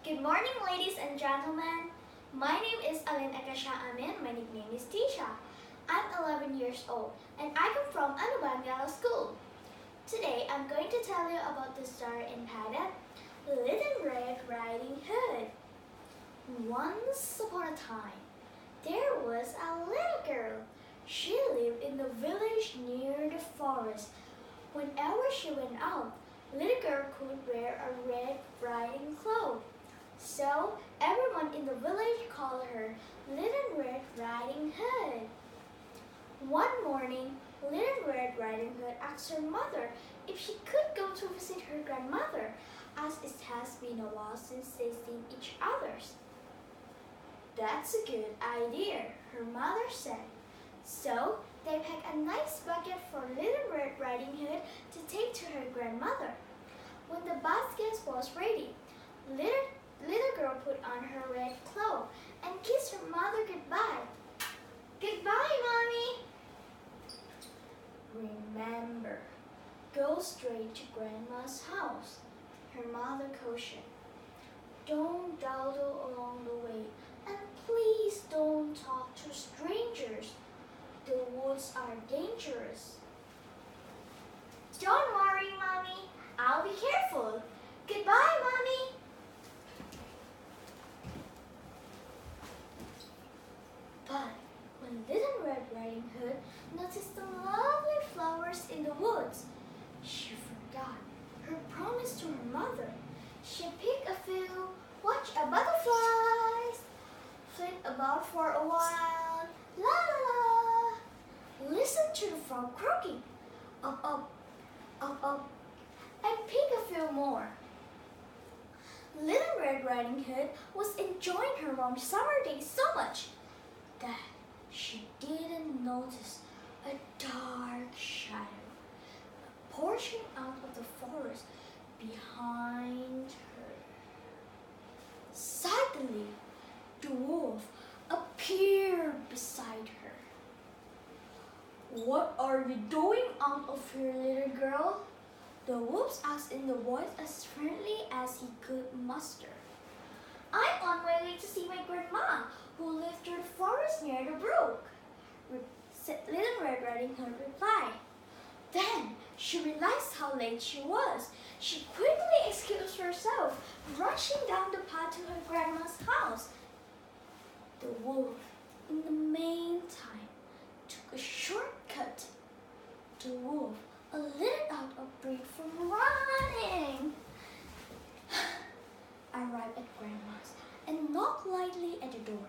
Good morning, ladies and gentlemen. My name is Alin Akasha Amin. My nickname is Tisha. I'm 11 years old and I come from Anubangala School. Today, I'm going to tell you about the story entitled Little Red Riding Hood. Once upon a time, there was a little girl. She lived in the village near the forest. Whenever she went out, little girl could wear a red riding cloak. So everyone in the village called her Little Red Riding Hood. One morning, Little Red Riding Hood asked her mother if she could go to visit her grandmother, as it has been a while since they've seen each other. That's a good idea, her mother said. So they packed a nice bucket for Little Red Riding Hood to take to her grandmother. When the basket was ready, little girl put on her red cloak and kissed her mother goodbye. Goodbye, Mommy! Remember, go straight to Grandma's house, her mother cautioned. Don't dawdle along the way, and please don't talk to strangers. The woods are dangerous. Don't worry, Mommy. I'll be careful. Goodbye, Mommy. But when Little Red Riding Hood noticed the lovely flowers in the woods, she forgot her promise to her mother. She picked a few, watched a butterflies, flit about for a while, la la la, listen to the frog croaking, up, up, and pick a few more. Little Red Riding Hood was enjoying her warm summer day so much that she didn't notice a dark shadow portion out of the forest behind her. Suddenly, the wolf appeared beside her. "What are you doing out of here, little girl?" the wolf asked in the voice as friendly as he could muster. "I'm on my way to see my grandma, who lived through the forest near the brook," Little Red Riding Hood replied. Then she realized how late she was. She quickly excused herself, rushing down the path to her grandma's house. The wolf, in the meantime, took a shortcut. The wolf, a little out of breath from running, arrived at Grandma's and knocked lightly at the door.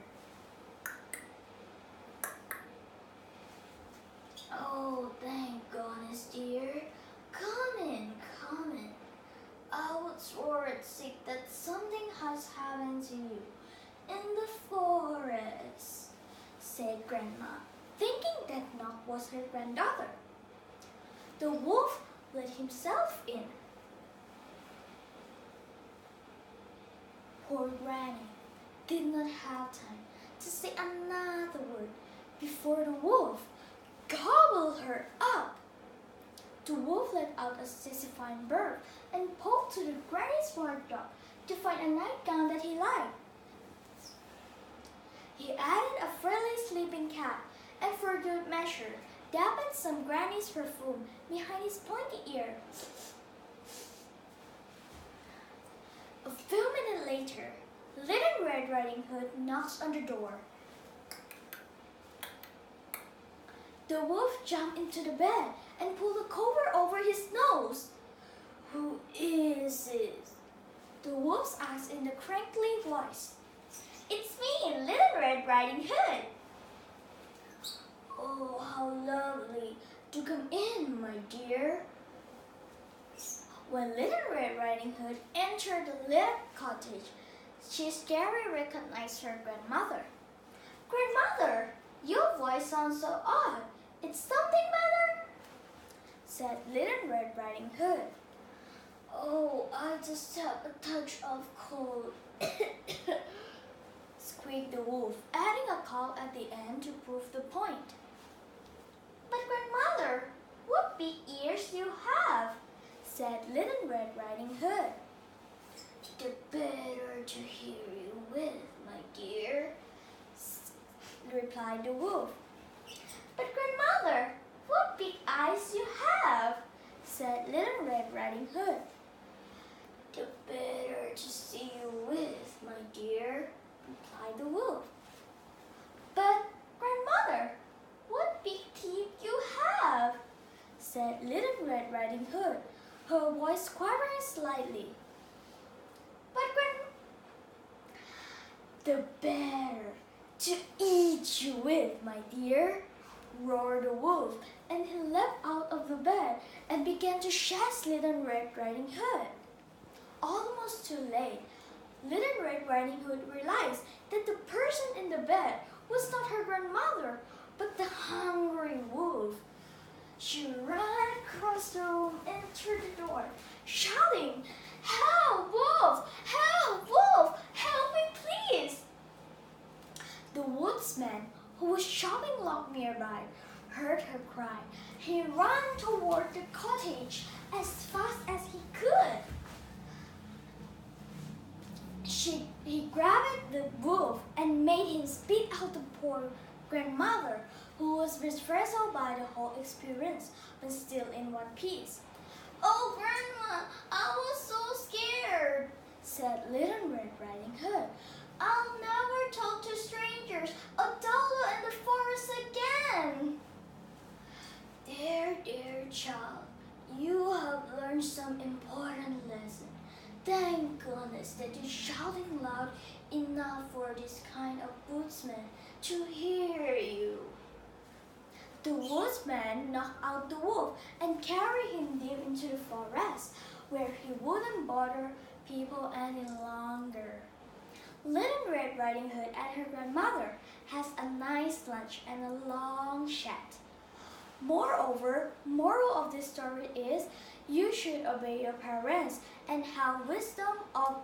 "Oh, thank goodness, dear. Come in, come in. I was worried sick that something has happened to you in the forest," said Grandma, thinking that knock was her granddaughter. The wolf let himself in. Poor Granny did not have time to say another word before the wolf gobbled her up. The wolf let out a satisfying bird and poked to the granny's wardrobe to find a nightgown that he liked. He added a frilly sleeping cap and, for good measure, dabbed some granny's perfume behind his pointy ear. A few minutes later, Little Red Riding Hood knocks on the door. The wolf jumped into the bed and pulled the cover over his nose. "Who is it?" the wolf asked in a crackly voice. "It's me, Little Red Riding Hood." "Oh, how lovely. Do come in, my dear." When Little Red Riding Hood entered the little cottage, she scarcely recognized her grandmother. "Grandmother, your voice sounds so odd. It's something matter?" said Little Red Riding Hood. "Oh, I just have a touch of cold," squeaked the wolf, adding a cough at the end to prove the point. "But grandmother, what big ears you have," said Little Red Riding Hood. "The better to hear you with, my dear, replied the wolf. But grandmother, what big eyes you have, said Little Red Riding Hood. The better to see you with, my dear, replied the wolf. But grandmother, what big teeth you have, said Little Red Riding Hood, her voice quivering slightly. But the better to eat you with, my dear, roared the wolf, and he leapt out of the bed and began to chase Little Red Riding Hood. Almost too late, Little Red Riding Hood realized that the person in the bed was not her grandmother, but the hungry wolf. She ran across the room and through the door, shouting, "Help, wolf! Help, wolf! Help me, please!" The woodsman, who was chopping log nearby, heard her cry. He ran toward the cottage as fast as he could. He grabbed the wolf and made him spit out the poor grandmother, who was frazzled by the whole experience, but still in one piece. "Oh, Grandma, I was so scared," said Little Red Riding Hood. "I'll never talk to strangers or dollar in the forest again." Dear child, you have learned some important lesson. Thank goodness that you're shouting loud enough for this kind of woodsman to hear you. The woodsman knocked out the wolf and carried him deep into the forest, where he wouldn't bother people any longer. Little Red Riding Hood and her grandmother has a nice lunch and a long chat. Moreover, moral of this story is you should obey your parents and have wisdom of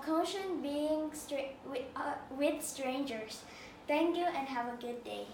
caution being with strangers. Thank you and have a good day.